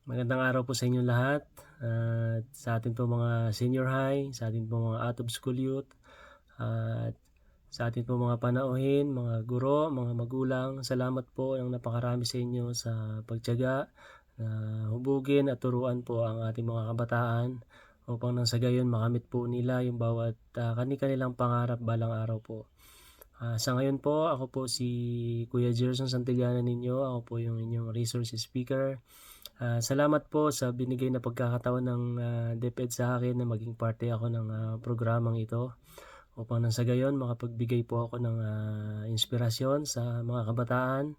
Magandang araw po sa inyong lahat at sa atin po mga senior high, sa atin po mga out of school youth, at sa atin po mga panauhin, mga guro, mga magulang. Salamat po ng napakarami sa inyo sa pagtiyaga na hubugin at turuan po ang ating mga kabataan upang nang sa gayon makamit po nila yung bawat kani-kanilang pangarap balang araw po. Sa ngayon po, ako po si Kuya Gerson Santillana ninyo. Ako po yung inyong resource speaker. Salamat po sa binigay na pagkakataon ng DepEd sa akin na maging parte ako ng programang ito upang nang sa gayon makapagbigay po ako ng inspirasyon sa mga kabataan,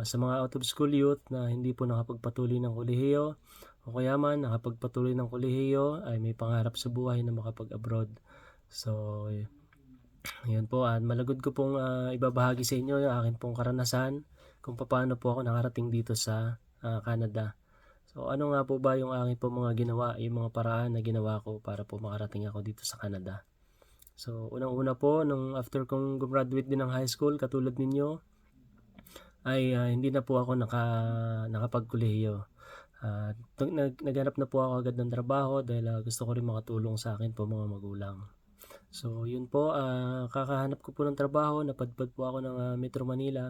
sa mga out of school youth na hindi po nakapagpatuloy ng kolehiyo o kaya man nakapagpatuloy ng kolehiyo ay may pangarap sa buhay na makapag-abroad. So, yun po, malagod ko pong ibabahagi sa inyo yung akin pong karanasan kung paano po ako nakarating dito sa Canada. So ano nga po ba yung aking po mga ginawa, yung mga paraan na ginawa ko para po makarating ako dito sa Canada. So unang-una po, nung after kong gumraduate din ng high school, katulad ninyo, ay hindi na po ako nakapagkolehiyo. Naghanap na po ako agad ng trabaho dahil gusto ko rin makatulong sa akin po mga magulang. So yun po, kakahanap ko po ng trabaho, napadpad po ako ng Metro Manila.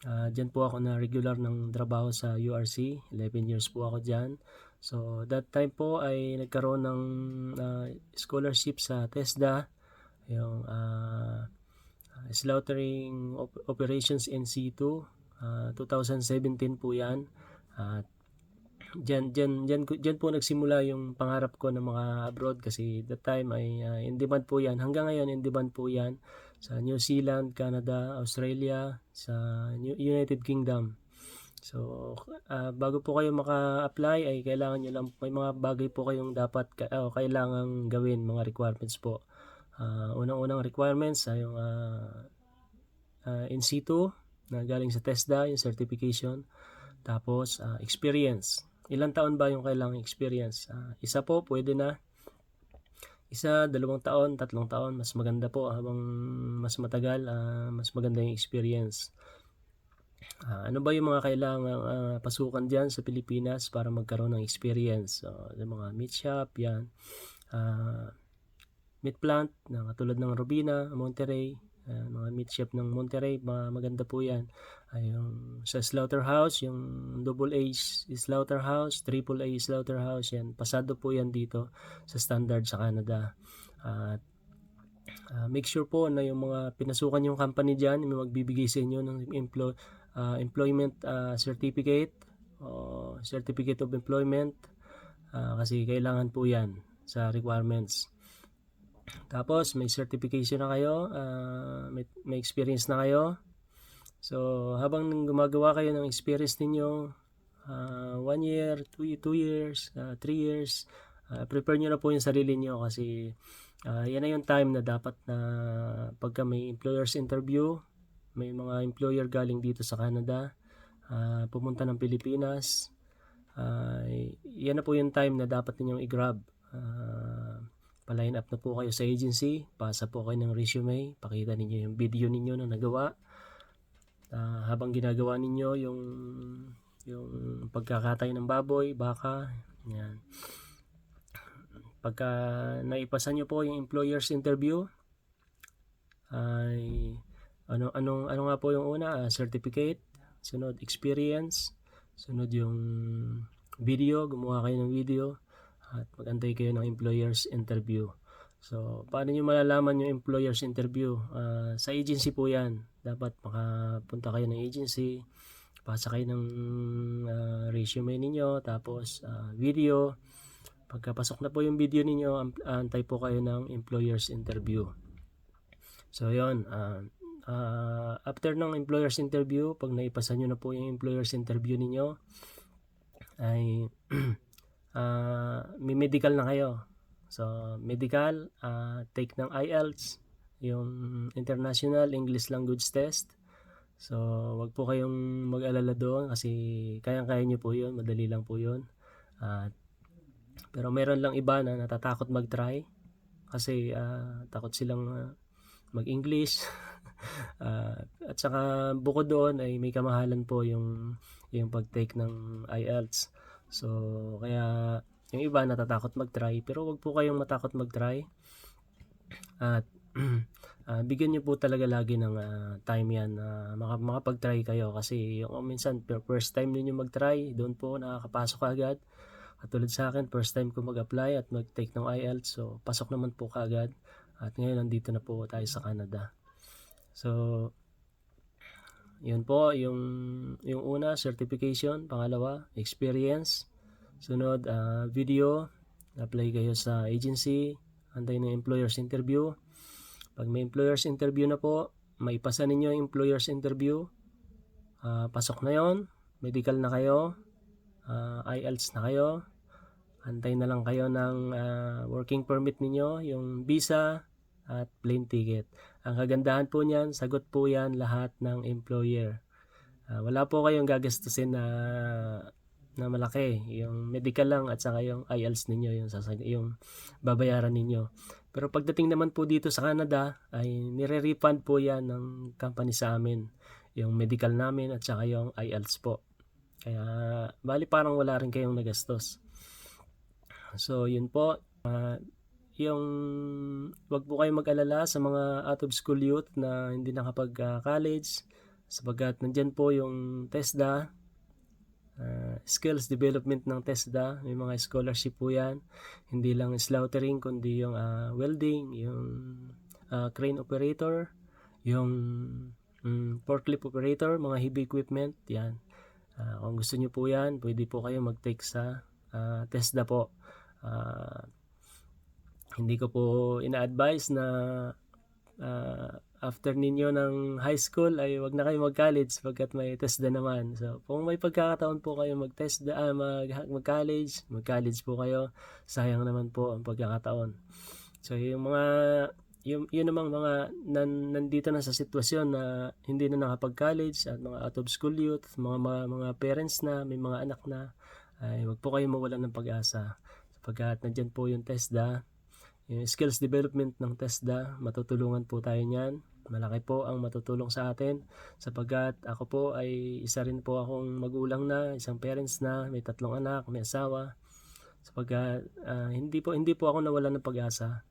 Diyan po ako na regular ng trabaho sa URC, 11 years po ako diyan. So that time po ay nagkaroon ng scholarship sa TESDA, yung Slaughtering Operations in C2, 2017 po yan. At Diyan po nagsimula yung pangarap ko ng mga abroad kasi that time ay in demand po yan. Hanggang ngayon in demand po yan sa New Zealand, Canada, Australia, sa United Kingdom. So, bago po kayo maka-apply ay kailangan nyo lang, may mga bagay po kayong dapat kailangang gawin, mga requirements po. Unang-unang requirements ay yung in situ na galing sa TESDA, yung certification. Tapos, experience. Ilang taon ba yung kailangang experience? Isa po, pwede na. Isa, 2 taon, 3 taon, mas maganda po. Habang mas matagal, mas maganda yung experience. Ano ba yung mga kailangang pasukan dyan sa Pilipinas para magkaroon ng experience? So, yung mga meat shop, yan. Meat plant, na katulad ng Robina, Monterey, mga meat shop ng Monterey, maganda po yan. Yung sa slaughterhouse, yung double A slaughterhouse, triple A slaughterhouse, yan. Pasado po yan dito sa standard sa Canada. At make sure po na yung mga pinasukan yung company dyan, may magbibigay sa inyo ng employment certificate o certificate of employment, kasi kailangan po yan sa requirements. Tapos may certification na kayo, may experience na kayo. So habang gumagawa kayo ng experience ninyo, 1 year, 2 years, 3 years, prepare nyo na po yung sarili nyo kasi yan na yung time na dapat na pagka may employer's interview, may mga employer galing dito sa Canada, pumunta ng Pilipinas, yan na po yung time na dapat ninyong i-grab. Pa-line up na po kayo sa agency, pasa po kayo ng resume, pakita ninyo yung video ninyo na nagawa. Habang ginagawa ninyo yung pagkakatay ng baboy, baka, yan. Pagka naipasa nyo po yung employer's interview, ay ano nga po yung una, certificate, sunod experience, sunod yung video, gumawa kayo ng video, at magantay kayo ng employer's interview. So, paano nyo malalaman yung employer's interview? Sa agency po yan. Dapat makapunta kayo ng agency, pasa kayo ng resume ninyo, tapos video. Pagkapasok na po yung video ninyo, antay po kayo ng employer's interview. So, yun. After ng employer's interview, pag naipasa nyo na po yung employer's interview ninyo, ay may medical na kayo. So, medical, take ng IELTS, yung International English Language Test. So, wag po kayong mag-alala doon kasi kayang-kaya nyo po yun, madali lang po yun. Pero meron lang iba na natatakot mag-try kasi takot silang mag-English. At saka bukod doon ay may kamahalan po yung pag-take ng IELTS. So, kaya yung iba natatakot mag-try, pero wag po kayong matakot mag-try. At bigyan niyo po talaga lagi ng time yan na makapag-try kayo, kasi yung minsan first time niyo mag-try, doon po nakakapasok kaagad. Katulad sa akin, first time ko mag-apply at mag-take ng IELTS, so pasok naman po kaagad. At ngayon nandito na po tayo sa Canada. So, yun po yung una, certification. Pangalawa, experience. Sunod, video. Apply kayo sa agency. Antay ng employer's interview. Pag may employer's interview na po, maipasa ninyo yung employer's interview. Pasok na yon, medical na kayo, IELTS na kayo. Antay na lang kayo ng working permit ninyo, yung visa at plane ticket. Ang kagandahan po niyan, sagot po yan lahat ng employer. Wala po kayong gagastusin na malaki. Yung medical lang at saka yung IELTS ninyo, yung babayaran ninyo. Pero pagdating naman po dito sa Canada, ay nire-refund po yan ng company sa amin. Yung medical namin at saka yung IELTS po. Kaya bali parang wala rin kayong nagastos. So yun po, yung wag po kayong mag-alala sa mga out of school youth na hindi nakapag-college, sapagkat nandyan po yung TESDA, skills development ng TESDA. May mga scholarship po yan, hindi lang slaughtering kundi yung welding, yung crane operator, yung forklift operator, mga heavy equipment yan. Kung gusto nyo po yan, pwede po kayo mag-take sa TESDA po. Hindi ko po ina-advise na after ninyo ng high school ay wag na kayo mag-college pagkat may TESDA naman. So, kung may pagkakataon po kayo mag-TESDA, mag-college po kayo. Sayang naman po ang pagkakataon. So, yung mga yun namang mga nandito na sa sitwasyon na hindi na nakapag-college at mga out of school youth, mga parents na, may mga anak na, ay wag po kayo mawalan ng pag-asa. Sapagkat nandyan po yung TESDA, yung skills development ng TESDA, matutulungan po tayo niyan. Malaki po ang matutulong sa atin, sapagkat ako po ay isa rin po akong magulang na, isang parents na, may 3 anak, may asawa. Sapagkat hindi po ako nawalan ng pag-asa.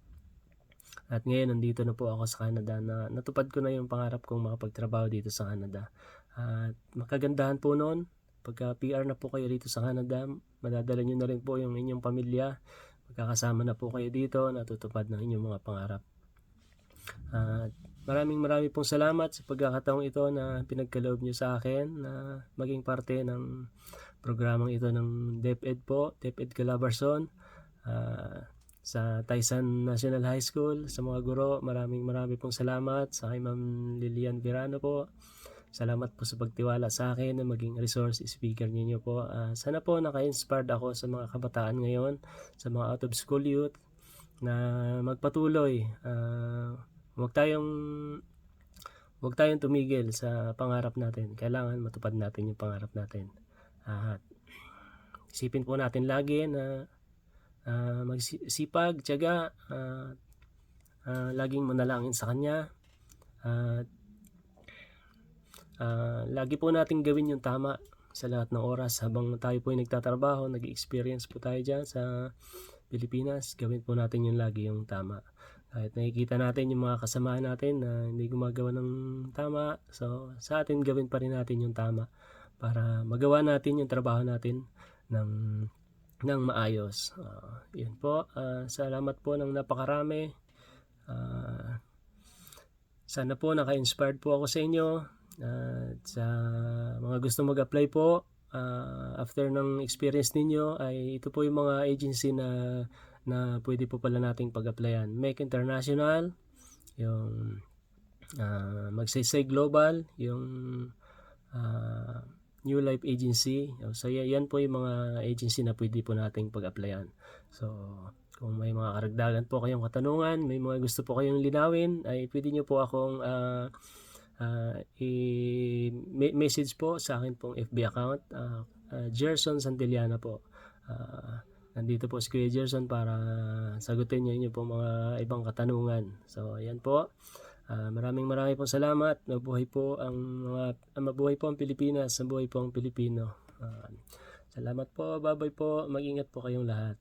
At ngayon nandito na po ako sa Canada, na natupad ko na yung pangarap kong makapagtrabaho dito sa Canada. At makagandahan po noon, pagka PR na po kayo dito sa Canada, madadala nyo na rin po yung inyong pamilya. Magkakasama na po kayo dito, natutupad ng inyong mga pangarap. At maraming pong salamat sa pagkakataong ito na pinagkaloob nyo sa akin na maging parte ng programang ito ng DepEd po, DepEd Calabarzon. Sa Taysan National High School, sa mga guro, maraming pong salamat. Sa kay Ma'am Lilian Virano po, salamat po sa pagtiwala sa akin na maging resource speaker ninyo po. Sana po naka-inspired ako sa mga kabataan ngayon, sa mga out of school youth, na magpatuloy. Huwag tayong tumigil sa pangarap natin. Kailangan matupad natin yung pangarap natin. Isipin po natin lagi na magsipag, tiyaga, laging manalangin sa Kanya, at lagi po natin gawin yung tama sa lahat ng oras. Habang tayo po ay nagtatrabaho, nag-experience po tayo dyan sa Pilipinas, gawin po natin yung lagi yung tama. Kahit nakikita natin yung mga kasamahan natin na hindi gumagawa ng tama, so sa atin gawin pa rin natin yung tama para magawa natin yung trabaho natin ng maayos. Yun po, salamat po ng napakarami. Sana po naka-inspired po ako sa inyo. Sa mga gusto mag-apply po, after ng experience ninyo, ay ito po yung mga agency na pwede po pala nating pag-applyan. Make International, yung Magsaysay Global, yung New Life Agency. So yan po yung mga agency na pwede po nating pag-applyan. So kung may mga karagdagan po kayong katanungan, may mga gusto po kayong linawin, ay pwede nyo po akong i-message po sa akin pong FB account, Gerson Santillana po. Nandito po si Kuya Gerson para sagutin nyo po mga ibang katanungan. So yan po. Maraming pong salamat. Mabuhay po ang Pilipinas, mabuhay po ang Pilipino. Salamat po, bye-bye po. Mag-ingat po kayong lahat.